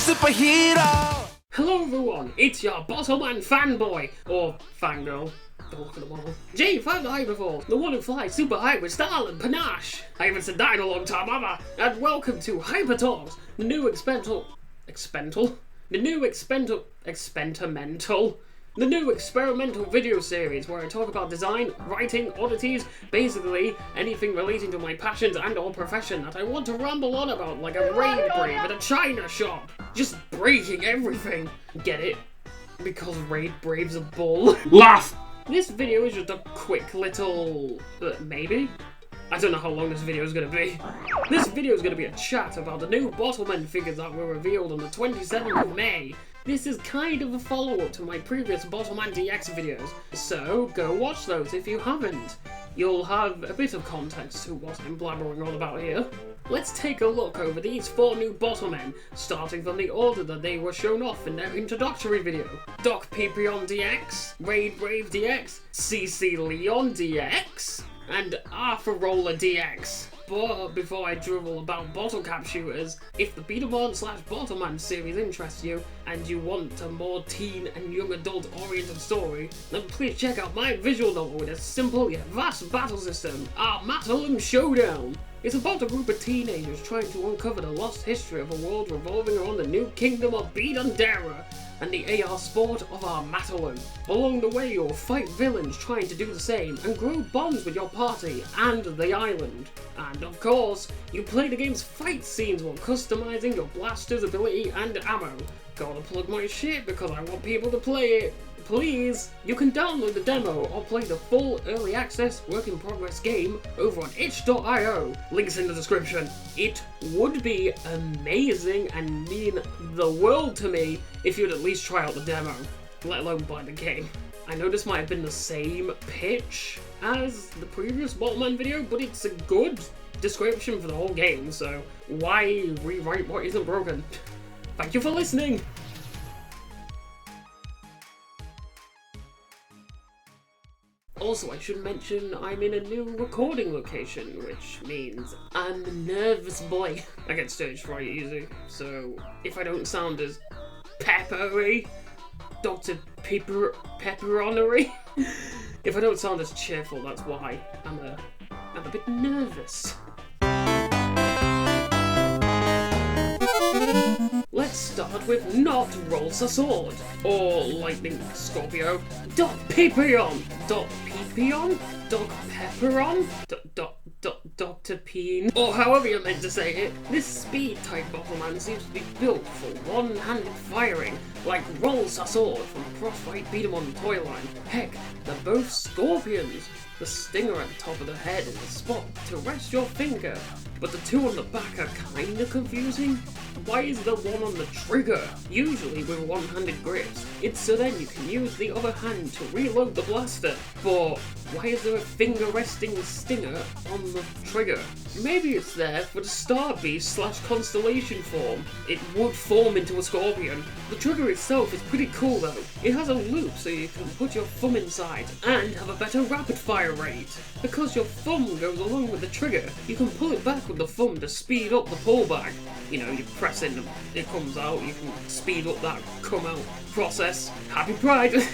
superhero. Hello everyone, it's your Bottleman fanboy, or fangirl. Don't look at the model. J from the Hyperforce, the one who flies super high with style and panache. I haven't said that in a long time, have I? And welcome to Hyper Talks, the new experimental video series where I talk about design, writing, oddities, basically anything relating to my passions and or profession that I want to ramble on about like a raid brave at a china shop. Just breaking everything. Get it? Because raid brave's a bull. Laugh! This video is just a quick little... maybe? I don't know how long this video is going to be. This video is going to be a chat about the new Bottleman figures that were revealed on the 27th of May. This is kind of a follow-up to my previous Bottleman DX videos, so go watch those if you haven't. You'll have a bit of context to what I'm blabbering on about here. Let's take a look over these 4 new Bottlemen, starting from the order that they were shown off in their introductory video. Docpepion DX, Raid Brave DX, CC Leon DX, and Arth Roller DX. But before I drivel about bottle cap shooters, if the B-Daman / Bottleman series interests you, and you want a more teen and young adult oriented story, then please check out my visual novel with a simple yet vast battle system, Our Mattelum Showdown. It's about a group of teenagers trying to uncover the lost history of a world revolving around the new kingdom of Bidondera and the AR sport of our Mattelum. Along the way you'll fight villains trying to do the same and grow bonds with your party and the island. And of course, you play the game's fight scenes while customizing your blaster's ability and ammo. Gotta plug my shit because I want people to play it. Please, you can download the demo or play the full early access work in progress game over on itch.io. Links in the description. It would be amazing and mean the world to me if you'd at least try out the demo, let alone buy the game. I know this might have been the same pitch as the previous Bottleman video, but it's a good description for the whole game, so why rewrite what isn't broken? Thank you for listening! Also, I should mention I'm in a new recording location, which means I'm a nervous boy. I get stage fright easy, so if I don't sound as peppery, Dr. Pepperonery, if I don't sound as cheerful, that's why. I'm a bit nervous. Let's start with not Rolls Sword, or Lightning Scorpio, Docpepion, Docpeperon, Doctopeen, or however you're meant to say it. This speed-type Bottleman seems to be built for one-handed firing, like Rolls Sword from Crossfire B-Daman toy line. Heck, they're both scorpions. The stinger at the top of the head is a spot to rest your finger, but the two on the back are kinda confusing. Why is the one on the trigger, usually with one-handed grips? It's so then you can use the other hand to reload the blaster, but why is there a finger resting stinger on the trigger? Maybe it's there for the star beast / constellation form. It would form into a scorpion. The trigger itself is pretty cool though. It has a loop so you can put your thumb inside and have a better rapid fire rate. Because your thumb goes along with the trigger, you can pull it back with the thumb to speed up the pullback. You know, you press in and it comes out, you can speed up that come out process. Happy Pride!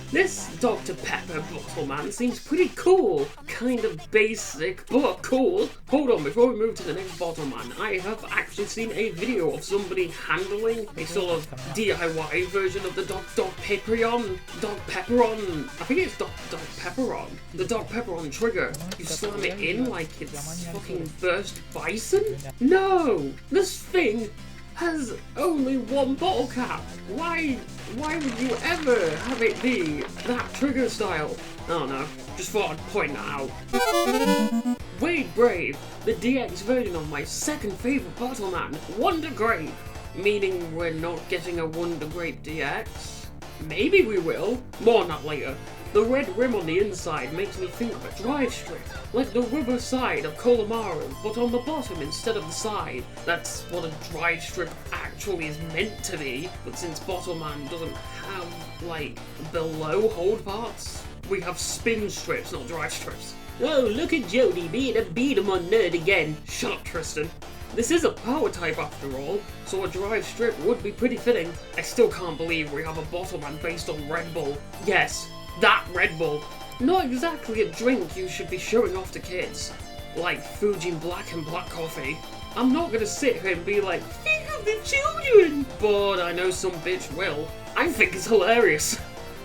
This Dr. Pepper Bottleman seems pretty cool. Kind of basic, but cool. Hold on, before we move to the next Bottleman, I have actually seen a video of somebody handling a sort of DIY version of the Docpepion, I think it's Docpepperon. The Docpepperon trigger. You slam it in like it's fucking burst bison? No! This thing has only one bottle cap. Why would you ever have it be that trigger style? I don't know, just thought I'd point that out. Raid Brave, the DX version of my second favourite Bottleman, Wonder Grape. Meaning we're not getting a Wonder Grape DX? Maybe we will, more on that later. The red rim on the inside makes me think of a drive strip, like the rubber side of Colamaru, but on the bottom instead of the side. That's what a drive strip actually is meant to be, but since Bottleman doesn't have, like, below hold parts, we have spin strips, not drive strips. Oh, look at Jody being a B-Daman nerd again. Shut up, Tristan. This is a power type after all, so a drive strip would be pretty fitting. I still can't believe we have a Bottleman based on Red Bull. Yes, that Red Bull. Not exactly a drink you should be showing off to kids. Like Fuji Black and Black Coffee. I'm not gonna sit here and be like, think of the children! But I know some bitch will. I think it's hilarious.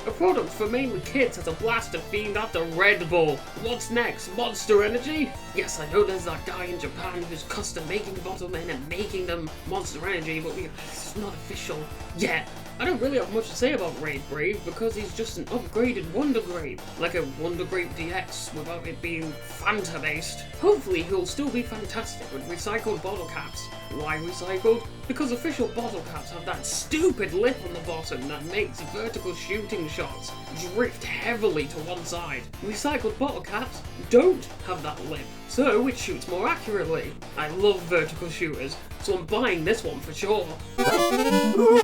A product for mainly kids has a blaster themed after Red Bull. What's next? Monster Energy? Yes, I know there's that guy in Japan who's custom making Bottlemen and making them Monster Energy, but it's not official yet. I don't really have much to say about Raid Brave because he's just an upgraded Wonder Grape, like a Wonder Grape DX without it being Fanta based. Hopefully he'll still be fantastic with recycled bottle caps. Why recycled? Because official bottle caps have that stupid lip on the bottom that makes vertical shooting shots drift heavily to one side. Recycled bottle caps don't have that lip, so it shoots more accurately. I love vertical shooters, so I'm buying this one for sure.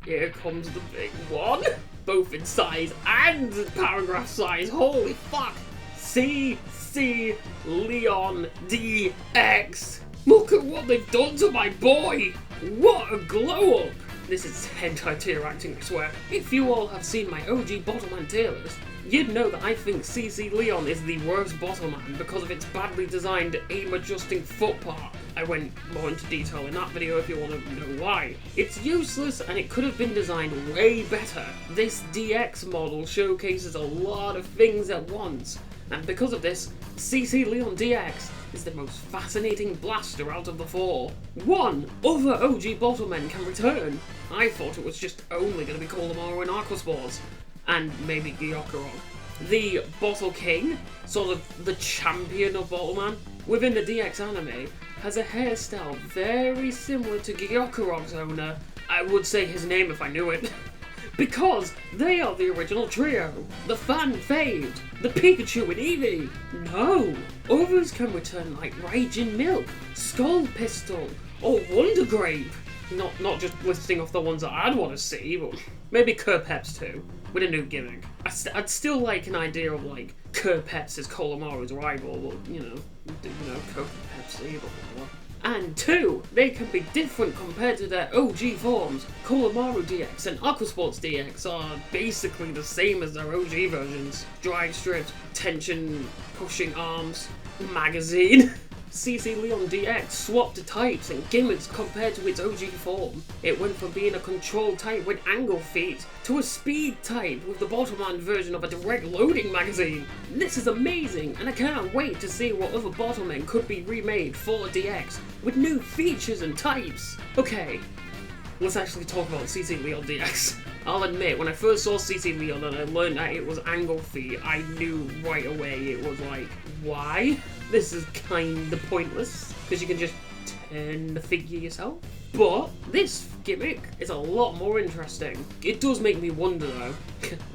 Here comes the big one, both in size and paragraph size, holy fuck! CC Leon DX! Look at what they've done to my boy! What a glow up! This is hentai tier acting, I swear. If you all have seen my OG Bottleman tier list, you'd know that I think CC Leon is the worst Bottleman because of its badly designed aim-adjusting foot part. I went more into detail in that video if you want to know why. It's useless and it could have been designed way better. This DX model showcases a lot of things at once, and because of this, CC Leon DX is the most fascinating blaster out of the four. One other OG Bottlemen can return. I thought it was just only going to be Colamaro and Aquaspores, and maybe Gyokurog. The Bottle King, sort of the champion of Bottleman, within the DX anime, has a hairstyle very similar to Gyokurog's owner. I would say his name if I knew it. Because they are the original trio. The fan fave, the Pikachu and Eevee. No, others can return like Raging Milk, Skull Pistol, or Wonder Grape. Not just listing off the ones that I'd want to see, but maybe Kerpeps too, with a new gimmick. I'd still like an idea of like Kerpeps as Colamaro's rival, but you know, Coca Pepsi, blah blah blah. And two, they can be different compared to their OG forms. Colamaro DX and Aquasports DX are basically the same as their OG versions. Drive strips, tension, pushing arms, magazine. CC Leon DX swapped the types and gimmicks compared to its OG form. It went from being a control type with angle feet to a speed type with the Bottleman version of a direct loading magazine. This is amazing, and I can't wait to see what other Bottlemen could be remade for DX with new features and types. Okay, let's actually talk about CC Leon DX. I'll admit, when I first saw CC Leon and I learned that it was angle feet, I knew right away it was like, why? This is kinda pointless, because you can just turn the figure yourself. But this gimmick is a lot more interesting. It does make me wonder though,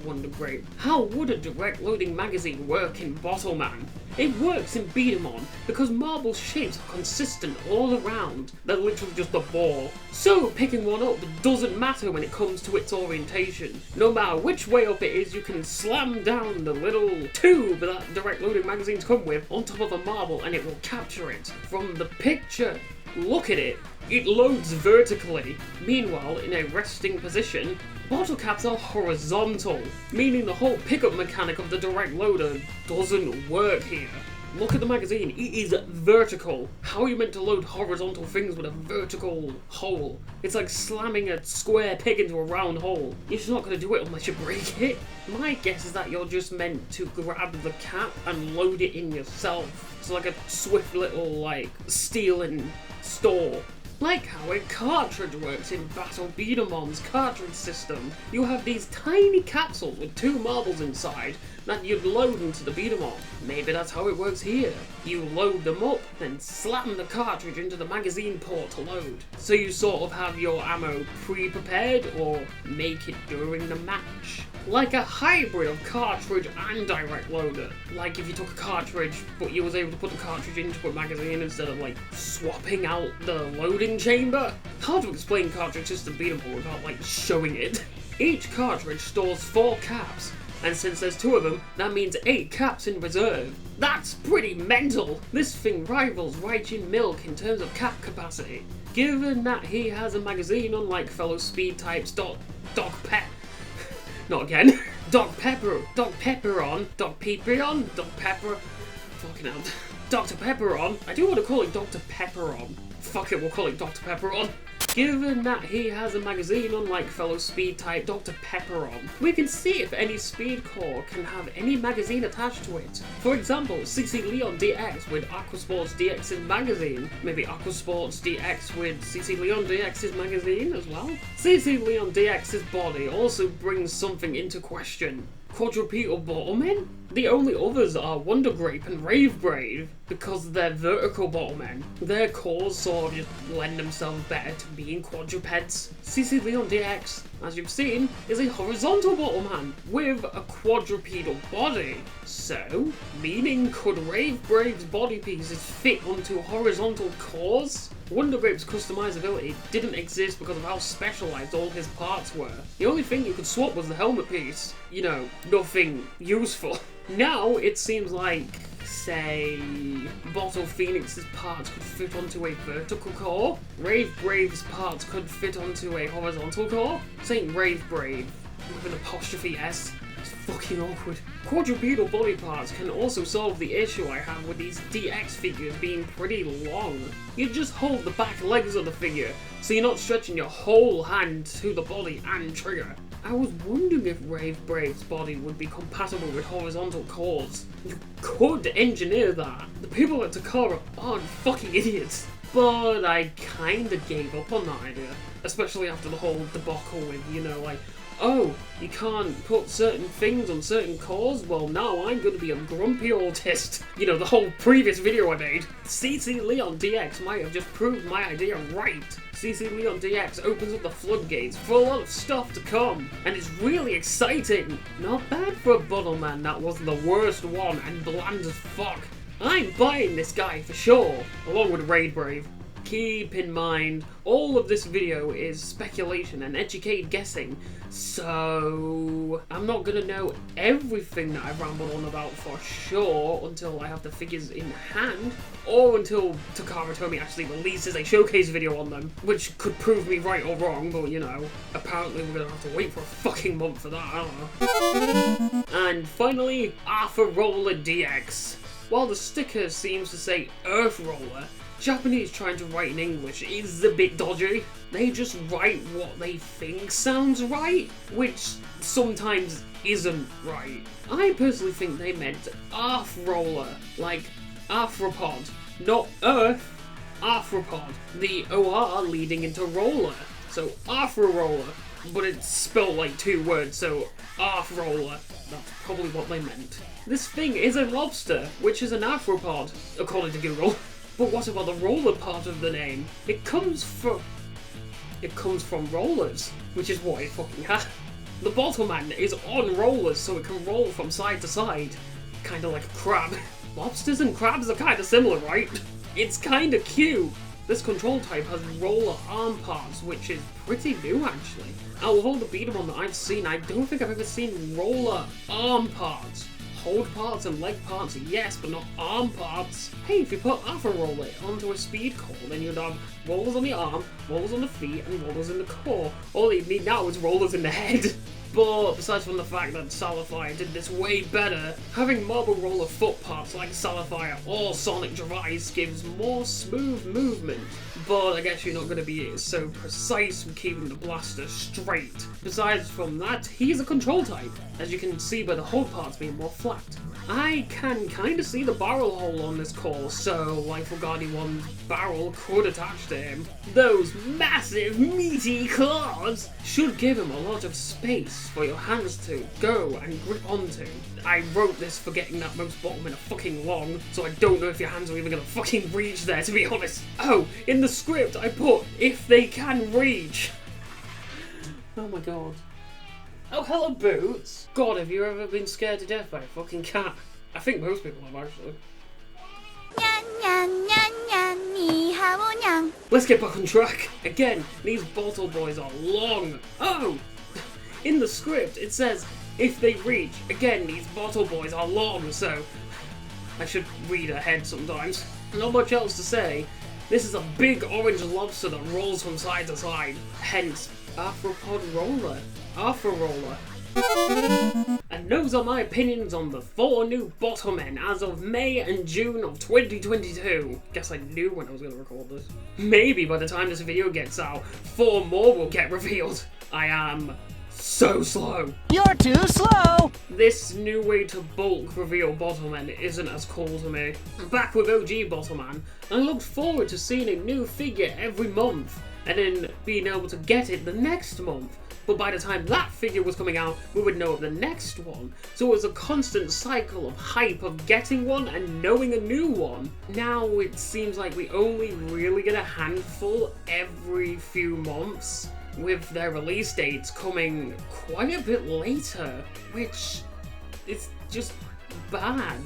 wonder great, how would a direct loading magazine work in Bottleman? It works in B-Daman because marble shapes are consistent all around. They're literally just a ball. So picking one up doesn't matter when it comes to its orientation. No matter which way up it is, you can slam down the little tube that direct loading magazines come with on top of a marble and it will capture it. From the picture, look at it. It loads vertically. Meanwhile, in a resting position, bottle caps are horizontal, meaning the whole pickup mechanic of the direct loader doesn't work here. Look at the magazine, it is vertical. How are you meant to load horizontal things with a vertical hole? It's like slamming a square peg into a round hole. You're just not going to do it unless you break it. My guess is that you're just meant to grab the cap and load it in yourself. It's like a swift little, like, stealing store. Like how a cartridge works in Battle B-Daman's cartridge system. You have these tiny capsules with two marbles inside that you'd load into the B-Daman. Maybe that's how it works here. You load them up, then slam the cartridge into the magazine port to load. So you sort of have your ammo pre-prepared or make it during the match. Like a hybrid of cartridge and direct loader. Like if you took a cartridge, but you was able to put the cartridge into a magazine instead of like swapping out the loading chamber. Hard to explain cartridge system B-Daman without like showing it. Each cartridge stores 4 caps, and since there's 2 of them, that means 8 caps in reserve. That's pretty mental! This thing rivals Raging Milk in terms of cap capacity. Given that he has a magazine unlike fellow speed types Docpepion, fucking hell, Dr. Pepperon. I do want to call it Dr. Pepperon. Fuck it, we'll call it Dr. Pepperon. Given that he has a magazine unlike fellow speed type Dr. Pepperon, we can see if any speed core can have any magazine attached to it. For example, CC Leon DX with Aquasports DX's magazine. Maybe Aquasports DX with CC Leon DX's magazine as well? CC Leon DX's body also brings something into question. Quadrupedal Bottleman? The only others are Wonder Grape and Rave Brave, because they're vertical Bottlemen. Their cores sort of just lend themselves better to being quadrupeds. CC Leon DX, as you've seen, is a horizontal Bottleman with a quadrupedal body. So, meaning could Rave Brave's body pieces fit onto horizontal cores? Wonder Grape's customizability didn't exist because of how specialised all his parts were. The only thing you could swap was the helmet piece. You know, nothing useful. Now it seems like, say, Bottle Phoenix's parts could fit onto a vertical core. Rave Brave's parts could fit onto a horizontal core. Saying Rave Brave with an apostrophe S. It's fucking awkward. Quadrupedal body parts can also solve the issue I have with these DX figures being pretty long. You just hold the back legs of the figure, so you're not stretching your whole hand to the body and trigger. I was wondering if Rave Brave's body would be compatible with horizontal cores. You could engineer that. The people at Takara aren't fucking idiots. But I kinda gave up on that idea. Especially after the whole debacle with, you know, like, oh, you can't put certain things on certain cores? Well, now I'm gonna be a grumpy autist. You know, the whole previous video I made. CC Leon DX might have just proved my idea right. CC Leon DX opens up the floodgates for a lot of stuff to come, and it's really exciting. Not bad for a Bottleman that was the worst one and bland as fuck. I'm buying this guy for sure, along with Raid Brave. Keep in mind, all of this video is speculation and educated guessing, so I'm not gonna know everything that I've rambled on about for sure until I have the figures in hand, or until TAKARATOMY actually releases a showcase video on them, which could prove me right or wrong, but you know, apparently we're gonna have to wait for a fucking month for that, I don't know. And finally, Arth Roller DX. While the sticker seems to say Arth Roller, Japanese trying to write in English is a bit dodgy. They just write what they think sounds right, which sometimes isn't right. I personally think they meant Arth Roller, like arthropod, not Earth, arthropod. The OR leading into roller, so Arth Roller, but it's spelled like two words, so Arth Roller. That's probably what they meant. This thing is a lobster, which is an arthropod, according to Google. But what about the roller part of the name? It comes from rollers, which is what it fucking has. The Bottleman is on rollers, so it can roll from side to side. Kinda like a crab. Lobsters and crabs are kinda similar, right? It's kinda cute. This control type has roller arm parts, which is pretty new actually. Out of all the B-Daman that I've seen, I don't think I've ever seen roller arm parts. Hold parts and leg parts, yes, but not arm parts. Hey, if you put Arth Roller onto a speed core, then you'd have rollers on the arm, rollers on the feet, and rollers in the core. All you need now is rollers in the head. But besides from the fact that Salafire did this way better, having marble roller foot parts like Salafire or Sonic Device gives more smooth movement. But I guess you're not going to be so precise with keeping the blaster straight. Besides from that, he's a control type, as you can see by the hold parts being more flat. I can kind of see the barrel hole on this core, so Life Guardian 1's barrel could attach to him. Those massive meaty claws should give him a lot of space for your hands to go and grip onto. I wrote this forgetting that most Bottlemen are fucking long, so I don't know if your hands are even gonna fucking reach there, to be honest. Oh, in the script I put, if they can reach. Oh my god. Oh, hello, Boots! God, have you ever been scared to death by a fucking cat? I think most people have, actually. Let's get back on track. Again, these bottle boys are long. Oh! In the script, it says, if they reach. Again, these bottle boys are long, so I should read ahead sometimes. Not much else to say. This is a big orange lobster that rolls from side to side, hence Arthropod Roller. Arth Roller. And those are my opinions on the 4 new Bottlemen as of May and June of 2022. Guess I knew when I was going to record this. Maybe by the time this video gets out, 4 more will get revealed. I am so slow. You're too slow! This new way to bulk reveal Bottlemen isn't as cool to me. I'm back with OG Bottleman, and I look forward to seeing a new figure every month, and then being able to get it the next month. But by the time that figure was coming out, we would know of the next one. So it was a constant cycle of hype of getting one and knowing a new one. Now it seems like we only really get a handful every few months, with their release dates coming quite a bit later, which is just bad.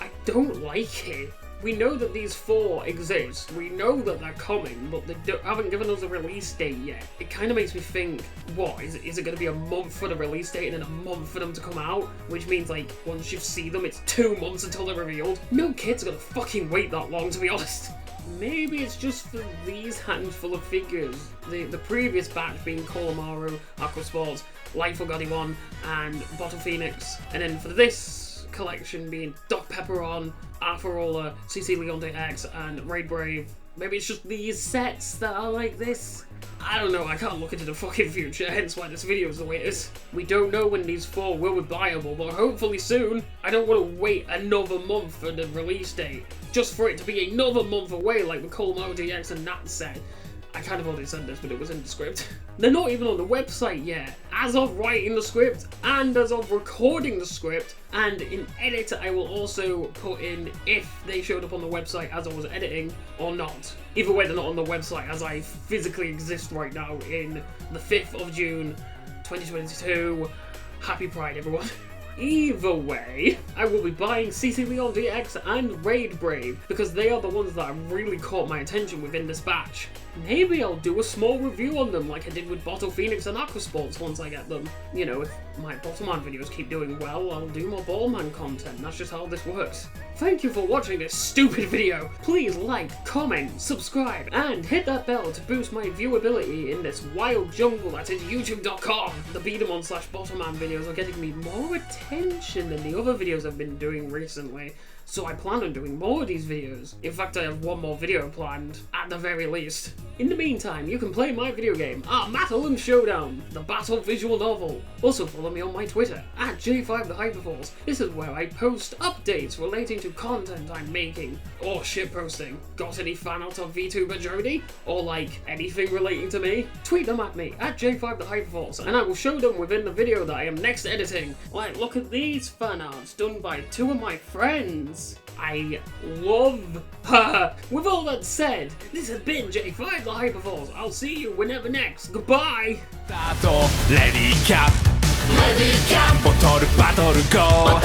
I don't like it. We know that these 4 exist, we know that they're coming, but they haven't given us a release date yet. It kind of makes me think, what, is it going to be a month for the release date and then a month for them to come out? Which means, like, once you see them, it's 2 months until they're revealed? No kid's gonna fucking wait that long, to be honest. Maybe it's just for these handful of figures. The previous batch being Kolomaru, Aquasports, Life of Gotti 1, and Bottle Phoenix, and then for this collection being Docpepion, Arth Roller, CC Leon DX, and Raid Brave. Maybe it's just these sets that are like this? I don't know, I can't look into the fucking future, hence why this video is the way it is. We don't know when these 4 will be buyable, but hopefully soon. I don't want to wait another month for the release date, just for it to be another month away like the Cobalt DX and that set. I kind of already said this, but it was in the script. They're not even on the website yet. As of writing the script, and as of recording the script, and in edit, I will also put in if they showed up on the website as I was editing or not. Either way, they're not on the website as I physically exist right now in the 5th of June, 2022. Happy Pride, everyone. Either way, I will be buying CC Leon DX and Raid Brave because they are the ones that really caught my attention within this batch. Maybe I'll do a small review on them like I did with Bottle Phoenix and Aquasports once I get them. You know, if my Bottleman videos keep doing well, I'll do more Bottleman content. That's just how this works. Thank you for watching this stupid video. Please like, comment, subscribe, and hit that bell to boost my viewability in this wild jungle that is youtube.com. The B-Daman / Bottleman videos are getting me more attention than the other videos I've been doing recently, so I plan on doing more of these videos. In fact, I have 1 more video planned, at the very least. In the meantime, you can play my video game, Battle and Showdown, the battle visual novel. Also follow me on my Twitter, at J5TheHyperforce. This is where I post updates relating to content I'm making, or shitposting. Got any fan art of VTuber Jody? Or like, anything relating to me? Tweet them at me, at J5TheHyperforce, and I will show them within the video that I am next editing. Like, look at these fan arts done by 2 of my friends. I love her. With all that said, this has been J5TheHyperforce. I'll see you whenever next. Goodbye. Readycap, Bottle Battle Go,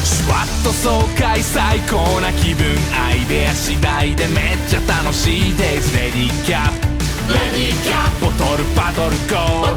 シュワッと爽快最高な気分、アイデア次第でめっちゃ楽しいです。Readycap、Bottle Battle Go。